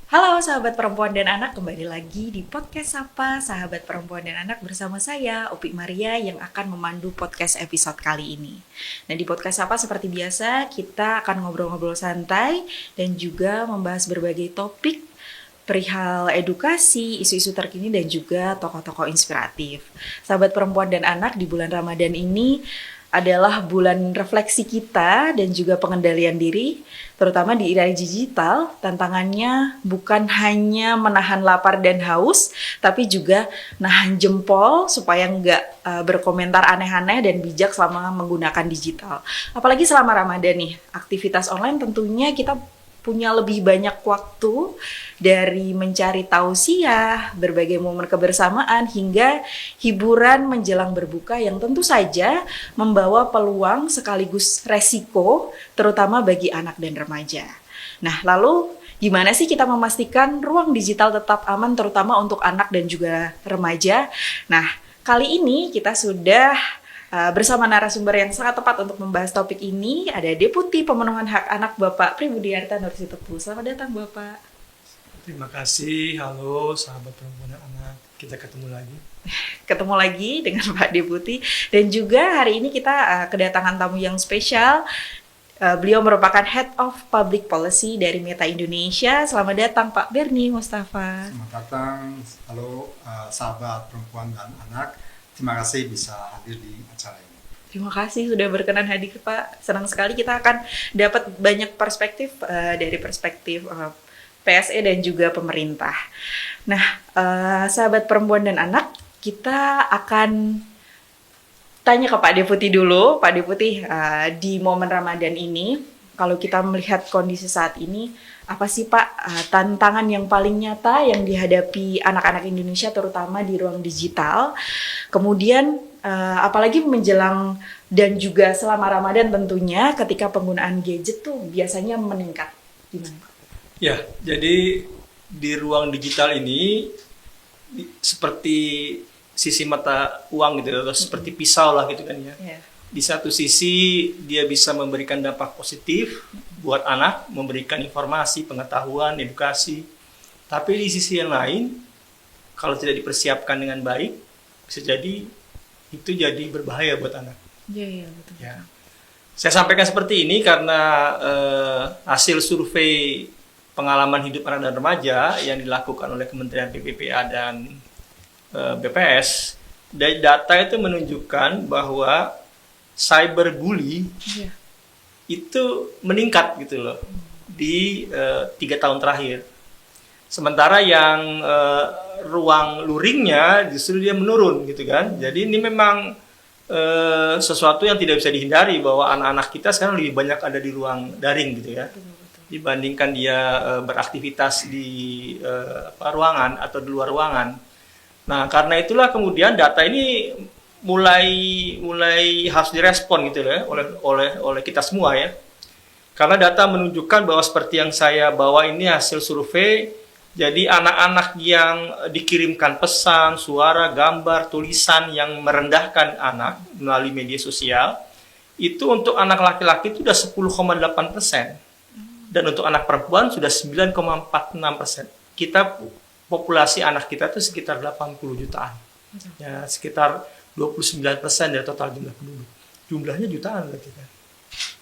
Halo sahabat perempuan dan anak, kembali lagi di podcast Sapa Sahabat Perempuan dan Anak bersama saya, Upik Maria, yang akan memandu podcast episode kali ini. Nah, di podcast Sapa seperti biasa, kita akan ngobrol-ngobrol santai dan juga membahas berbagai topik perihal edukasi, isu-isu terkini, dan juga tokoh-tokoh inspiratif. Sahabat perempuan dan anak, di bulan Ramadan ini adalah bulan refleksi kita dan juga pengendalian diri, terutama di era digital. Tantangannya bukan hanya menahan lapar dan haus, tapi juga nahan jempol supaya nggak berkomentar aneh-aneh dan bijak selama menggunakan digital. Apalagi selama Ramadan nih, aktivitas online tentunya kita punya lebih banyak waktu, dari mencari tausiah, berbagai momen kebersamaan, hingga hiburan menjelang berbuka yang tentu saja membawa peluang sekaligus resiko, terutama bagi anak dan remaja. Nah, lalu gimana sih kita memastikan ruang digital tetap aman, terutama untuk anak dan juga remaja? Nah, kali ini kita sudah bersama narasumber yang sangat tepat untuk membahas topik ini. Ada Deputi Pemenuhan Hak Anak Bapak Pribudiarta Nursitepu. Selamat datang Bapak. Terima kasih, halo sahabat perempuan dan anak. Kita ketemu lagi. Ketemu lagi dengan Pak Deputi. Dan juga hari ini kita kedatangan tamu yang spesial. Beliau merupakan Head of Public Policy dari Meta Indonesia. Selamat datang Pak Berni Mustafa. Selamat datang, halo sahabat perempuan dan anak. Terima kasih bisa hadir di acara ini. Terima kasih sudah berkenan hadir Pak. Senang sekali kita akan dapat banyak perspektif dari perspektif PSE dan juga pemerintah. Nah, sahabat perempuan dan anak, kita akan tanya ke Pak Deputi dulu. Pak Deputi, di momen Ramadan ini, kalau kita melihat kondisi saat ini, apa sih Pak tantangan yang paling nyata yang dihadapi anak-anak Indonesia, terutama di ruang digital? Kemudian apalagi menjelang dan juga selama Ramadan tentunya, ketika penggunaan gadget tuh biasanya meningkat. Gimana Pak? Ya, jadi di ruang digital ini seperti sisi mata uang gitu, atau seperti pisau lah gitu kan ya. Yeah. Di satu sisi dia bisa memberikan dampak positif buat anak, memberikan informasi, pengetahuan, edukasi. Tapi di sisi yang lain, kalau tidak dipersiapkan dengan baik, bisa jadi itu jadi berbahaya buat anak. Iya, betul. Ya. Saya sampaikan seperti ini karena hasil survei pengalaman hidup anak dan remaja yang dilakukan oleh Kementerian PPPA dan BPS, dari data itu menunjukkan bahwa cyberbully itu meningkat gitu loh di 3 tahun terakhir. Sementara yang ruang luringnya justru dia menurun gitu kan. Jadi ini memang sesuatu yang tidak bisa dihindari, bahwa anak-anak kita sekarang lebih banyak ada di ruang daring gitu ya, dibandingkan dia beraktivitas di ruangan atau di luar ruangan. Nah, karena itulah kemudian data ini mulai harus direspon gitu ya oleh kita semua ya. Karena data menunjukkan bahwa seperti yang saya bawa ini hasil survei, jadi anak-anak yang dikirimkan pesan, suara, gambar, tulisan yang merendahkan anak melalui media sosial, itu untuk anak laki-laki itu sudah 10,8%. Dan untuk anak perempuan sudah 9,46%. Kita populasi anak kita itu sekitar 80 jutaan. Ya, sekitar 29% dari total jumlah penduduk. Jumlahnya jutaan berarti kan,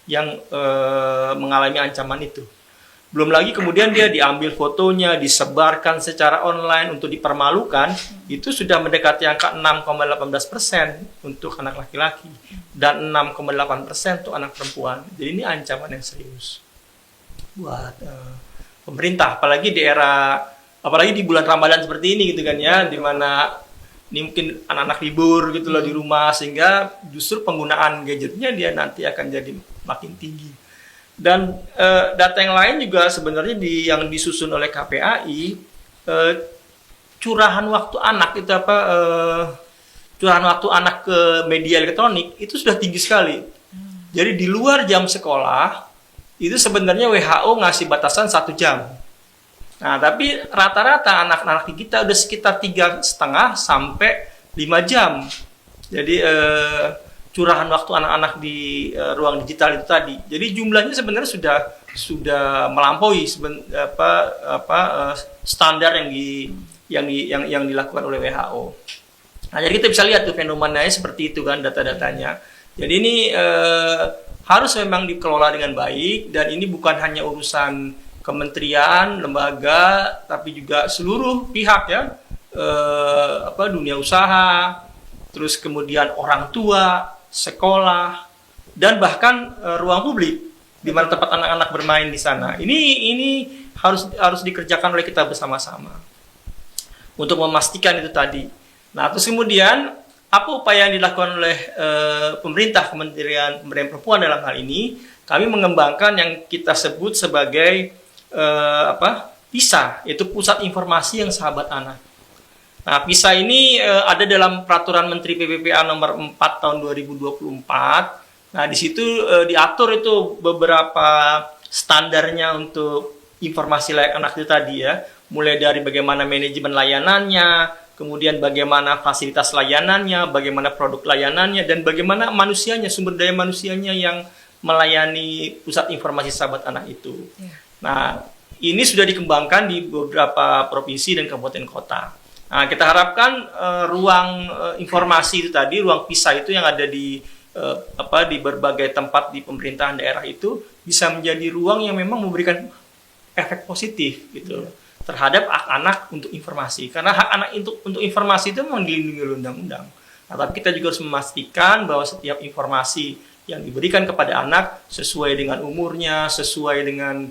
yang mengalami ancaman itu. Belum lagi kemudian dia diambil fotonya, disebarkan secara online untuk dipermalukan, itu sudah mendekati angka 6,18% untuk anak laki-laki dan 6,8% untuk anak perempuan. Jadi ini ancaman yang serius buat pemerintah, apalagi di bulan Ramadan seperti ini gitu kan ya, di mana ini mungkin anak-anak libur gitu loh di rumah, sehingga justru penggunaan gadgetnya dia nanti akan jadi makin tinggi. Dan data yang lain juga sebenarnya yang disusun oleh KPAI, curahan waktu anak itu curahan waktu anak ke media elektronik itu sudah tinggi sekali. Jadi di luar jam sekolah itu sebenarnya WHO ngasih batasan 1 jam. Nah, tapi rata-rata anak-anak kita udah sekitar 3,5 sampai 5 jam. Jadi curahan waktu anak-anak di ruang digital itu tadi. Jadi jumlahnya sebenarnya sudah melampaui standar yang dilakukan oleh WHO. Nah, jadi kita bisa lihat tuh fenomenanya seperti itu kan data-datanya. Jadi ini harus memang dikelola dengan baik, dan ini bukan hanya urusan kementerian, lembaga, tapi juga seluruh pihak ya, dunia usaha, terus kemudian orang tua, sekolah, dan bahkan ruang publik di mana tempat anak-anak bermain di sana. Ini harus dikerjakan oleh kita bersama-sama untuk memastikan itu tadi. Nah, terus kemudian apa upaya yang dilakukan oleh pemerintah, Kementerian Pemberdayaan Perempuan dalam hal ini? Kami mengembangkan yang kita sebut sebagai PISA, yaitu Pusat Informasi yang Sahabat Anak. Nah, PISA ini ada dalam Peraturan Menteri PPPA nomor 4 tahun 2024. Nah, di situ diatur itu beberapa standarnya untuk informasi layak anak itu tadi ya. Mulai dari bagaimana manajemen layanannya, kemudian bagaimana fasilitas layanannya, bagaimana produk layanannya, dan bagaimana manusianya, sumber daya manusianya yang melayani pusat informasi sahabat anak itu. Nah, ini sudah dikembangkan di beberapa provinsi dan kabupaten kota. Nah, kita harapkan ruang informasi itu tadi, ruang PISA itu yang ada di berbagai tempat di pemerintahan daerah itu bisa menjadi ruang yang memang memberikan efek positif gitu terhadap hak anak untuk informasi. Karena hak anak untuk informasi itu memang dilindungi oleh undang-undang. Nah, tapi kita juga harus memastikan bahwa setiap informasi yang diberikan kepada anak sesuai dengan umurnya, sesuai dengan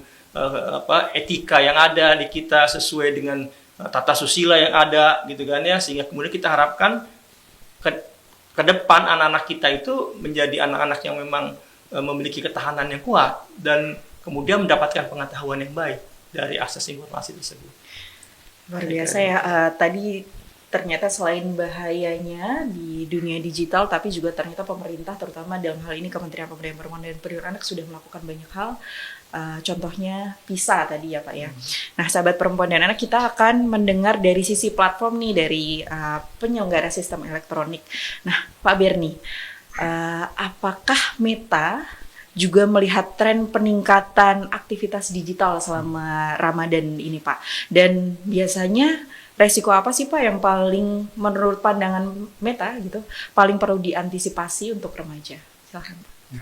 etika yang ada di kita, sesuai dengan tata susila yang ada gitu kan ya, sehingga kemudian kita harapkan ke depan anak-anak kita itu menjadi anak-anak yang memang memiliki ketahanan yang kuat dan kemudian mendapatkan pengetahuan yang baik dari akses informasi tersebut. Luar biasa ya, tadi ternyata selain bahayanya di dunia digital, tapi juga ternyata pemerintah, terutama dalam hal ini Kementerian Pemberdayaan Perempuan dan Perlindungan Anak sudah melakukan banyak hal. Contohnya PISA tadi ya Pak ya. Nah, sahabat perempuan dan anak, kita akan mendengar dari sisi platform nih, dari penyelenggara sistem elektronik. Nah, Pak Berni, apakah Meta juga melihat tren peningkatan aktivitas digital selama Ramadan ini Pak? Dan biasanya resiko apa sih Pak yang paling menurut pandangan Meta gitu paling perlu diantisipasi untuk remaja? Silahkan Pak. Ya.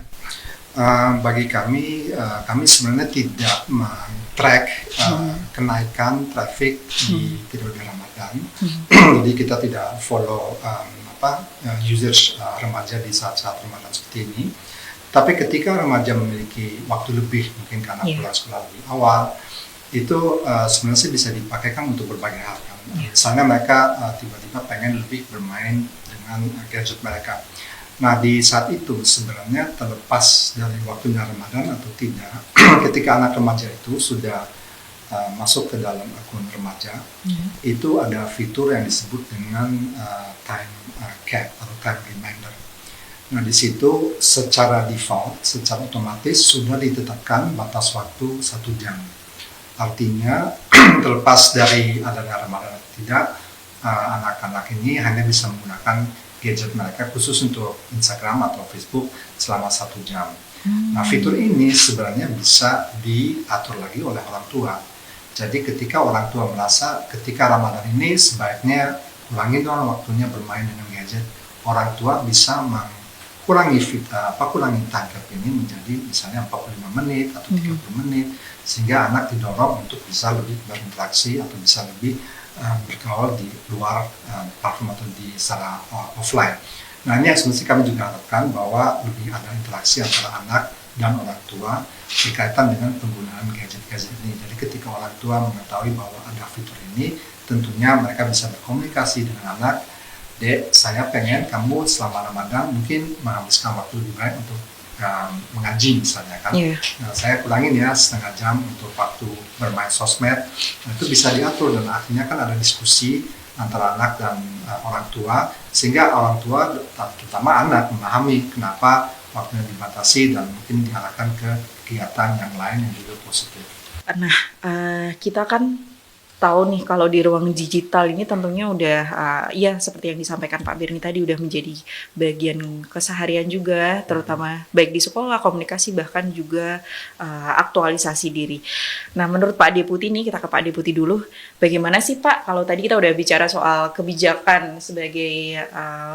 Bagi kami sebenarnya tidak men-track kenaikan traffic di periode Ramadan. Jadi kita tidak follow users remaja di saat-saat Ramadan seperti ini. Tapi ketika remaja memiliki waktu lebih, mungkin karena pulang sekolah lebih awal, itu sebenarnya sih bisa dipakaikan untuk berbagai hal. Misalnya mereka tiba-tiba pengen lebih bermain dengan gadget mereka. Nah, di saat itu sebenarnya terlepas dari waktunya Ramadan atau tidak, ketika anak remaja itu sudah masuk ke dalam akun remaja, itu ada fitur yang disebut dengan time cap atau time reminder. Nah, di situ secara default, secara otomatis sudah ditetapkan batas waktu 1 jam. Artinya, terlepas dari adanya Ramadan atau tidak, anak-anak ini hanya bisa menggunakan gadget mereka khusus untuk Instagram atau Facebook selama 1 jam. Nah, fitur ini sebenarnya bisa diatur lagi oleh orang tua. Jadi ketika orang tua merasa ketika Ramadan ini sebaiknya kurangi dong waktunya bermain dengan gadget, orang tua bisa kurangi time cap ini menjadi misalnya 45 menit atau 30 menit, sehingga anak didorong untuk bisa lebih berinteraksi atau bisa lebih bergaul di luar platform atau di secara offline. Nah, ini yang sebenarnya kami juga harapkan bahwa lebih ada interaksi antara anak dan orang tua berkaitan dengan penggunaan gadget-gadget ini. Jadi ketika orang tua mengetahui bahwa ada fitur ini, tentunya mereka bisa berkomunikasi dengan anak. Dek, saya pengen kamu selama Ramadan mungkin menghabiskan waktu lebih baik untuk mengaji misalnya kan. Nah, saya kurangin ya setengah jam untuk waktu bermain sosmed. Nah, itu bisa diatur dan akhirnya kan ada diskusi antara anak dan orang tua, sehingga orang tua terutama anak memahami kenapa waktunya dibatasi dan mungkin diarahkan ke kegiatan yang lain yang juga positif. Nah, kita kan tahu nih kalau di ruang digital ini tentunya udah ya seperti yang disampaikan Pak Berni tadi udah menjadi bagian keseharian juga, terutama baik di sekolah, komunikasi, bahkan juga aktualisasi diri. Nah, menurut Pak Deputi nih, kita ke Pak Deputi dulu. Bagaimana sih Pak, kalau tadi kita udah bicara soal kebijakan sebagai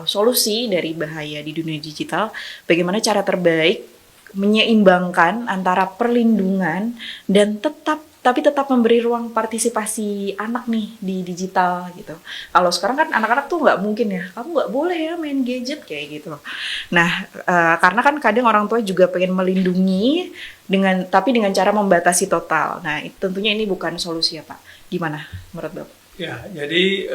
solusi dari bahaya di dunia digital, bagaimana cara terbaik menyeimbangkan antara perlindungan dan tetap memberi ruang partisipasi anak nih di digital gitu. Kalau sekarang kan anak-anak tuh nggak mungkin ya, kamu nggak boleh ya main gadget kayak gitu. Nah, karena kan kadang orang tua juga pengen melindungi tapi dengan cara membatasi total. Nah, tentunya ini bukan solusi ya Pak. Gimana menurut Bapak? Ya, jadi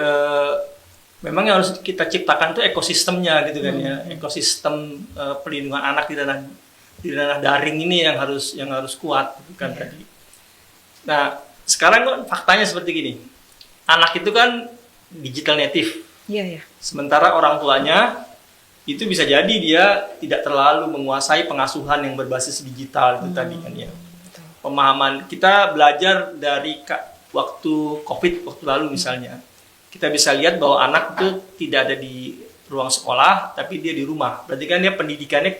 memang yang harus kita ciptakan tuh ekosistemnya gitu kan ya, ekosistem perlindungan anak di ranah daring ini yang harus kuat gitu kan tadi. Nah, sekarang kan faktanya seperti gini. Anak itu kan digital native. Iya, ya. Sementara orang tuanya itu bisa jadi dia tidak terlalu menguasai pengasuhan yang berbasis digital itu tadi kan ya. Betul. Pemahaman kita belajar dari waktu COVID waktu lalu misalnya. Kita bisa lihat bahwa anak itu tidak ada di ruang sekolah, tapi dia di rumah. Berarti kan dia pendidikannya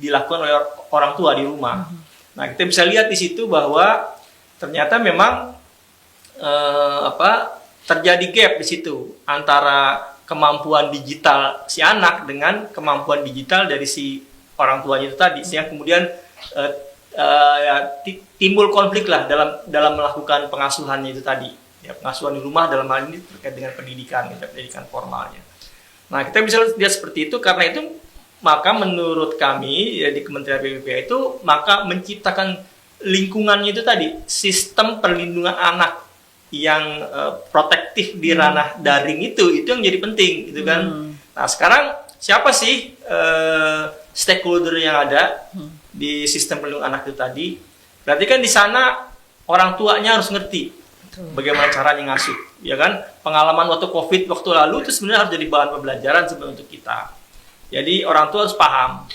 dilakukan oleh orang tua di rumah. Nah, kita bisa lihat di situ bahwa ternyata memang terjadi gap di situ antara kemampuan digital si anak dengan kemampuan digital dari si orang tuanya itu tadi, sehingga kemudian timbul konflik lah dalam melakukan pengasuhannya itu tadi. Ya, pengasuhan di rumah dalam hal ini terkait dengan pendidikan formalnya. Nah, kita bisa lihat seperti itu, karena itu maka menurut kami ya, di Kementerian PPPA itu maka menciptakan lingkungannya itu tadi, sistem perlindungan anak yang protektif di ranah daring itu yang jadi penting gitu kan. Nah, sekarang siapa sih stakeholder yang ada di sistem perlindungan anak itu tadi? Berarti kan di sana orang tuanya harus ngerti bagaimana caranya ngasuh, ya kan? Pengalaman waktu COVID waktu lalu itu sebenarnya harus jadi bahan pembelajaran sebenarnya untuk kita. Jadi orang tua harus paham.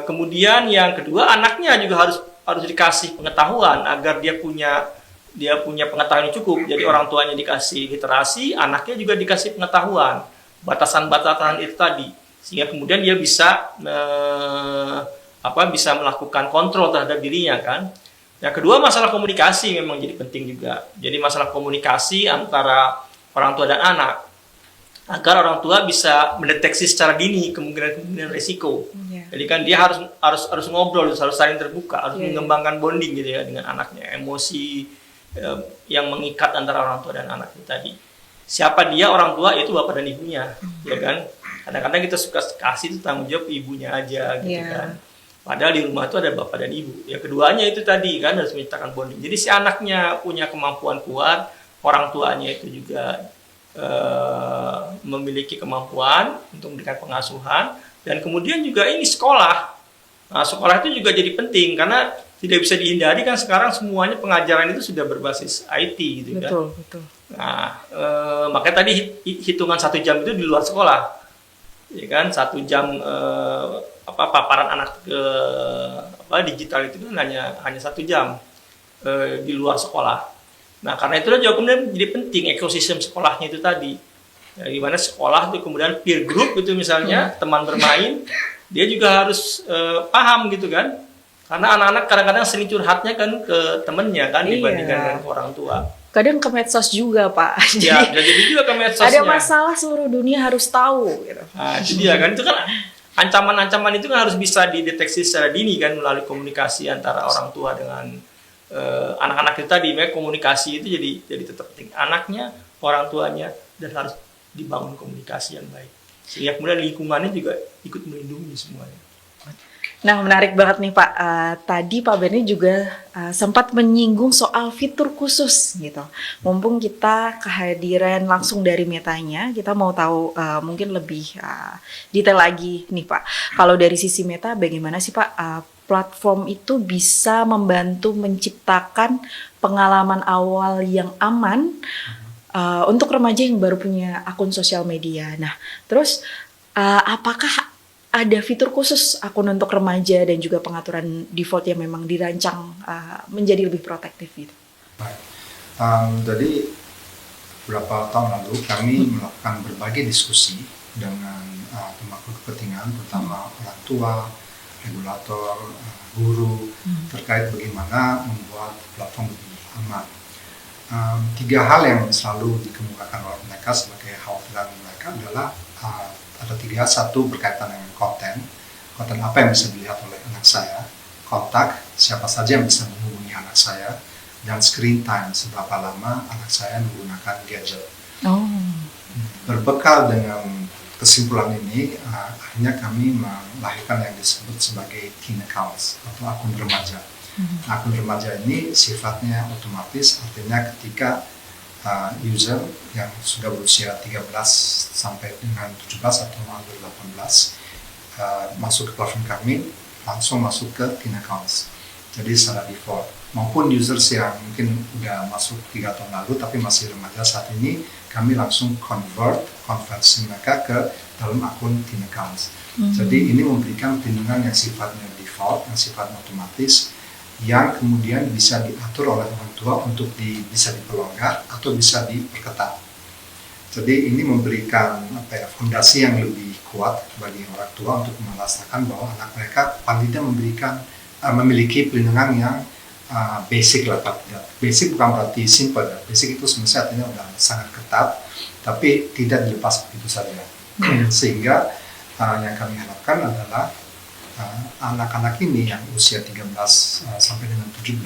Kemudian yang kedua, anaknya juga harus dikasih pengetahuan agar dia punya pengetahuan yang cukup. Jadi orang tuanya dikasih literasi, anaknya juga dikasih pengetahuan, batasan-batasan itu tadi, sehingga kemudian dia bisa bisa melakukan kontrol terhadap dirinya kan. Yang kedua, masalah komunikasi memang jadi penting juga. Jadi masalah komunikasi antara orang tua dan anak, agar orang tua bisa mendeteksi secara dini kemungkinan risiko. Jadi kan dia harus ngobrol, harus saling terbuka, harus mengembangkan bonding gitu ya dengan anaknya, emosi yang mengikat antara orang tua dan anak itu tadi. Siapa dia orang tua? Itu bapak dan ibunya, ya kan? Kadang-kadang kita suka kasih itu tanggung jawab ibunya aja gitu kan. Padahal di rumah itu ada bapak dan ibu. Ya keduanya itu tadi kan harus menciptakan bonding. Jadi si anaknya punya kemampuan kuat, orang tuanya itu juga memiliki kemampuan untuk memberikan pengasuhan, dan kemudian juga ini sekolah. Nah, sekolah itu juga jadi penting karena tidak bisa dihindari kan sekarang semuanya pengajaran itu sudah berbasis IT gitu kan. Betul. Nah, makanya tadi hitungan 1 jam itu di luar sekolah, ya kan? 1 jam paparan anak ke digital itu kan hanya 1 jam di luar sekolah. Nah, karena itulah juga kemudian jadi penting ekosistem sekolahnya itu tadi. Ya, di mana sekolah itu kemudian peer group itu misalnya, teman bermain, dia juga harus paham gitu kan. Karena anak-anak kadang-kadang sering curhatnya kan ke temennya kan dibandingkan dengan orang tua. Kadang ke medsos juga Pak. Jadi juga ke medsosnya. Ada masalah seluruh dunia harus tahu gitu. Nah, itu dia kan, itu kan ancaman-ancaman itu kan harus bisa dideteksi secara dini kan melalui komunikasi antara orang tua dengan anak-anak itu tadi. Komunikasi itu jadi tetap penting, anaknya, orang tuanya, dan harus dibangun komunikasi yang baik sehingga kemudian lingkungannya juga ikut melindungi semuanya. Nah, menarik banget nih Pak. Tadi Pak Berni juga sempat menyinggung soal fitur khusus gitu. Mumpung kita kehadiran langsung dari Metanya, kita mau tahu mungkin lebih detail lagi nih Pak. Kalau dari sisi Meta, bagaimana sih Pak platform itu bisa membantu menciptakan pengalaman awal yang aman untuk remaja yang baru punya akun sosial media. Nah, terus apakah ada fitur khusus akun untuk remaja dan juga pengaturan default yang memang dirancang menjadi lebih protektif gitu? Baik. Jadi beberapa tahun lalu kami melakukan berbagai diskusi dengan pemangku kepentingan, terutama orang tua, regulator, guru, terkait bagaimana membuat platform lebih aman. 3 hal yang selalu dikemukakan oleh mereka sebagai khawatiran mereka adalah ada 3. Satu, berkaitan dengan konten apa yang bisa dilihat oleh anak saya, kontak, siapa saja yang bisa menghubungi anak saya, dan screen time, seberapa lama anak saya menggunakan gadget. Berbekal dengan kesimpulan ini, akhirnya kami melahirkan yang disebut sebagai teen accounts atau akun remaja. Akun remaja ini sifatnya otomatis, artinya ketika user yang sudah berusia 13 sampai dengan 17 atau 18 masuk ke platform kami, langsung masuk ke teen accounts. Jadi secara default, maupun users yang mungkin udah masuk 3 tahun lalu tapi masih remaja saat ini, kami langsung konversi mereka ke dalam akun teen accounts. Jadi ini memberikan perlindungan yang sifatnya default, yang sifatnya otomatis, yang kemudian bisa diatur oleh orang tua untuk bisa diperlonggar atau bisa diperketat. Jadi ini memberikan fondasi yang lebih kuat bagi orang tua untuk merasakan bahwa anak mereka paling tidak memiliki perlindungan yang basic lah. Basic bukan berarti simple. Basic itu sebenarnya artinya sudah sangat ketat, tapi tidak dilepas begitu saja. Sehingga yang kami harapkan adalah anak-anak ini yang usia 13 sampai dengan 17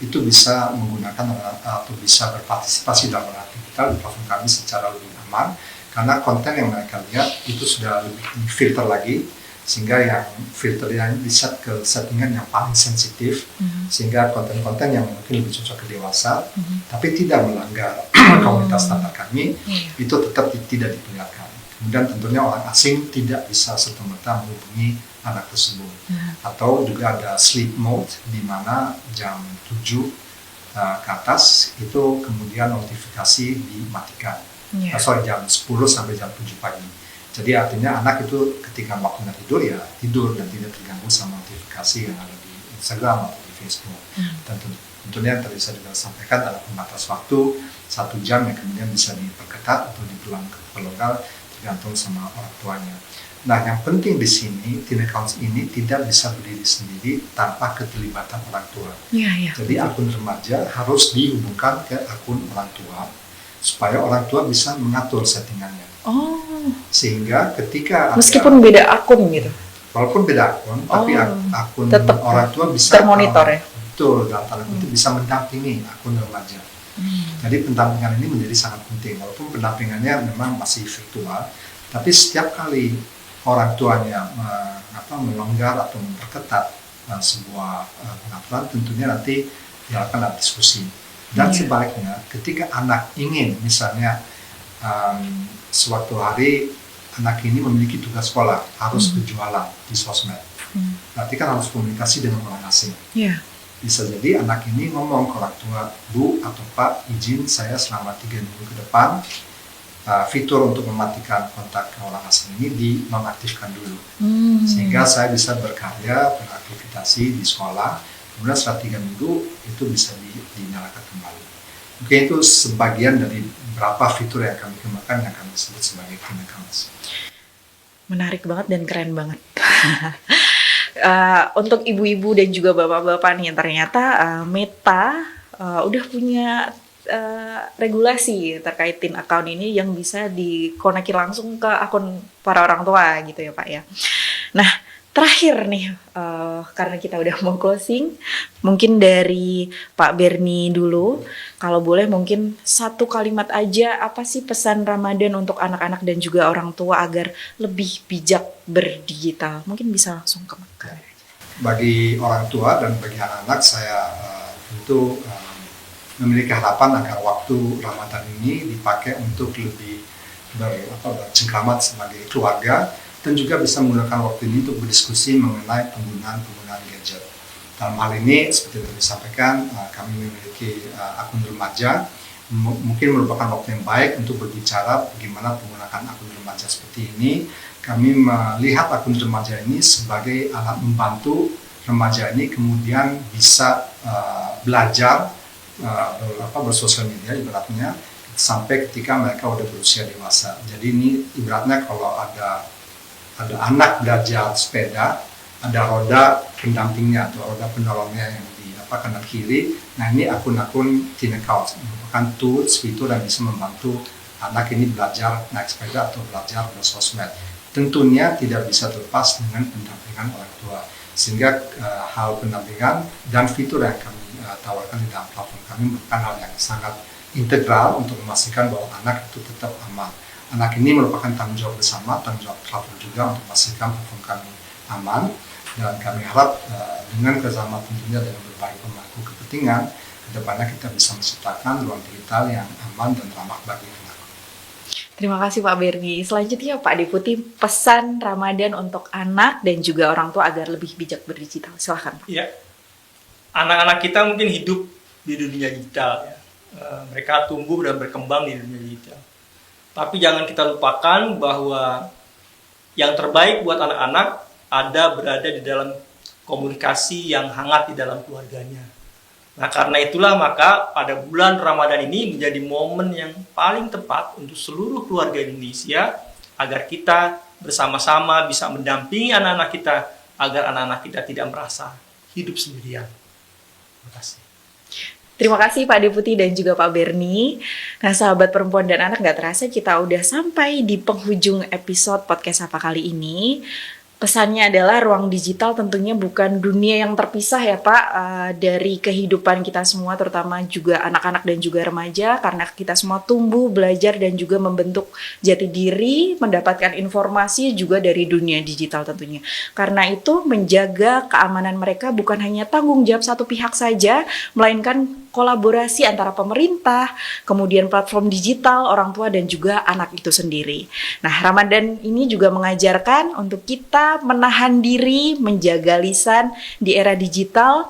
itu bisa menggunakan atau bisa berpartisipasi dalam aktivitas di platform kami secara lebih aman, karena konten yang mereka lihat itu sudah lebih filter lagi, sehingga yang filternya bisa ke settingan yang paling sensitif, sehingga konten-konten yang mungkin lebih cocok ke dewasa tapi tidak melanggar komunitas standar kami itu tetap tidak diperlihatkan. Kemudian tentunya orang asing tidak bisa serta-merta menghubungi anak tersebut. Atau juga ada sleep mode, di mana jam 7 ke atas itu kemudian notifikasi dimatikan. Jam 10 sampai jam 7 pagi. Jadi artinya anak itu ketika waktunya tidur ya tidur dan tidak terganggu sama notifikasi yang ada di Instagram atau di Facebook. Dan tentunya yang tadi saya juga sampaikan adalah pembatas waktu 1 jam yang kemudian bisa diperketat atau diperlonggar tergantung sama orang tuanya. Nah, yang penting di sini, teen accounts ini tidak bisa berdiri sendiri tanpa keterlibatan orang tua. Jadi akun remaja harus dihubungkan ke akun orang tua supaya orang tua bisa mengatur settingannya. Sehingga ketika meskipun beda akun gitu. Walaupun beda akun, tapi akun tetap orang tua bisa termonitor ya. Betul, dalam tanda kutip bisa mendampingi akun remaja. Jadi pendampingan ini menjadi sangat penting. Walaupun pendampingannya memang masih virtual, tapi setiap kali orang tuanya melonggar atau memperketat sebuah pengaturan, tentunya nanti dilakukan ada diskusi. Dan sebaliknya, ketika anak ingin misalnya suatu hari anak ini memiliki tugas sekolah, harus berjualan di sosmed, berarti kan harus komunikasi dengan orang asing. Bisa jadi anak ini ngomong ke orang tua, Bu atau Pak, izin saya selama 3 minggu ke depan fitur untuk mematikan kontak orang asing ini dinonaktifkan dulu, sehingga saya bisa berkarya, beraktivitas di sekolah, kemudian setelah 3 minggu itu bisa dinyalakan kembali. Mungkin itu sebagian dari beberapa fitur yang kami kembangkan yang kami sebut sebagai teen accounts. Menarik banget dan keren banget. Untuk ibu-ibu dan juga bapak-bapak nih, ternyata Meta udah punya regulasi terkait teen account ini yang bisa dikoneksi langsung ke akun para orang tua gitu ya Pak ya. Nah, terakhir nih, karena kita udah mau closing, mungkin dari Pak Bernie dulu, kalau boleh mungkin 1 kalimat aja, apa sih pesan Ramadan untuk anak-anak dan juga orang tua agar lebih bijak berdigital? Mungkin bisa langsung ke Mekah. Bagi orang tua dan bagi anak-anak, saya tentu memiliki harapan agar waktu Ramadan ini dipakai untuk lebih bercengkramat sebagai keluarga, dan juga bisa menggunakan waktu ini untuk berdiskusi mengenai penggunaan gadget. Dalam hal ini, seperti yang disampaikan, kami memiliki akun remaja, mungkin merupakan waktu yang baik untuk berbicara bagaimana penggunaan akun remaja seperti ini. Kami melihat akun remaja ini sebagai alat membantu remaja ini kemudian bisa belajar bersosial media ibaratnya sampai ketika mereka udah berusia dewasa. Jadi ini ibaratnya kalau ada anak belajar sepeda, ada roda pendampingnya atau roda penolongnya yang di kanan kiri. Nah ini akun-akun teen account merupakan tools, fitur yang bisa membantu anak ini belajar naik sepeda atau belajar bersosmed. Tentunya tidak bisa terlepas dengan pendampingan orang tua. Sehingga hal pendampingan dan fitur yang kami tawarkan di dalam platform kami merupakan hal yang sangat integral untuk memastikan bahwa anak itu tetap aman. Anak ini merupakan tanggung jawab bersama, tanggung jawab platform juga untuk memastikan platform kami aman. Dan kami harap dengan kerjasama tentunya dengan berbagai pemangku kepentingan, kedepannya kita bisa menciptakan ruang digital yang aman dan ramah bagi anak. Terima kasih Pak Berni. Selanjutnya Pak Deputi, pesan Ramadan untuk anak dan juga orang tua agar lebih bijak berdigital. Silahkan Pak. Ya, anak-anak kita mungkin hidup di dunia digital. Ya. Mereka tumbuh dan berkembang di dunia digital. Tapi jangan kita lupakan bahwa yang terbaik buat anak-anak berada di dalam komunikasi yang hangat di dalam keluarganya. Nah, karena itulah maka pada bulan Ramadan ini menjadi momen yang paling tepat untuk seluruh keluarga Indonesia agar kita bersama-sama bisa mendampingi anak-anak kita agar anak-anak kita tidak merasa hidup sendirian. Terima kasih. Terima kasih Pak Deputi dan juga Pak Berni. Nah, sahabat perempuan dan anak, gak terasa kita udah sampai di penghujung episode podcast apa kali ini. Pesannya adalah ruang digital tentunya bukan dunia yang terpisah ya Pak dari kehidupan kita semua, terutama juga anak-anak dan juga remaja, karena kita semua tumbuh, belajar dan juga membentuk jati diri, mendapatkan informasi juga dari dunia digital tentunya. Karena itu menjaga keamanan mereka bukan hanya tanggung jawab satu pihak saja, melainkan kolaborasi antara pemerintah, kemudian platform digital, orang tua dan juga anak itu sendiri. Nah, Ramadan ini juga mengajarkan untuk kita menahan diri, menjaga lisan di era digital,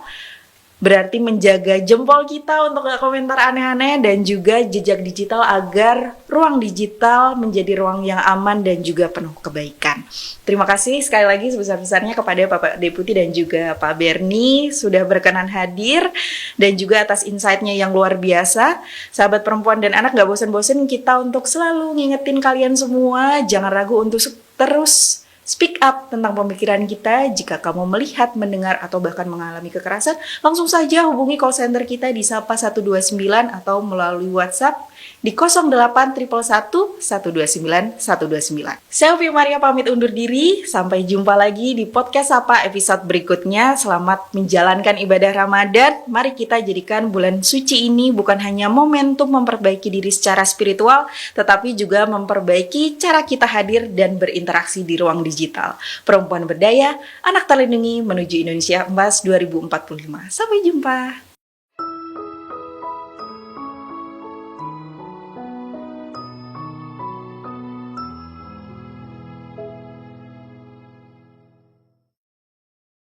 berarti menjaga jempol kita untuk gak komentar aneh-aneh dan juga jejak digital agar ruang digital menjadi ruang yang aman dan juga penuh kebaikan. Terima kasih sekali lagi sebesar-besarnya kepada Bapak Deputi dan juga Pak Berni sudah berkenan hadir dan juga atas insight-nya yang luar biasa. Sahabat perempuan dan anak, gak bosan-bosan kita untuk selalu ngingetin kalian semua, jangan ragu untuk terus speak up tentang pemikiran kita. Jika kamu melihat, mendengar, atau bahkan mengalami kekerasan, langsung saja hubungi call center kita di Sapa 129 atau melalui WhatsApp di 0811 129 129. Saya Upi Maria pamit undur diri. Sampai jumpa lagi di podcast Sapa episode berikutnya. Selamat menjalankan ibadah Ramadan. Mari kita jadikan bulan suci ini bukan hanya momentum memperbaiki diri secara spiritual, tetapi juga memperbaiki cara kita hadir dan berinteraksi di ruang digital. Perempuan berdaya, anak terlindungi menuju Indonesia Emas 2045. Sampai jumpa.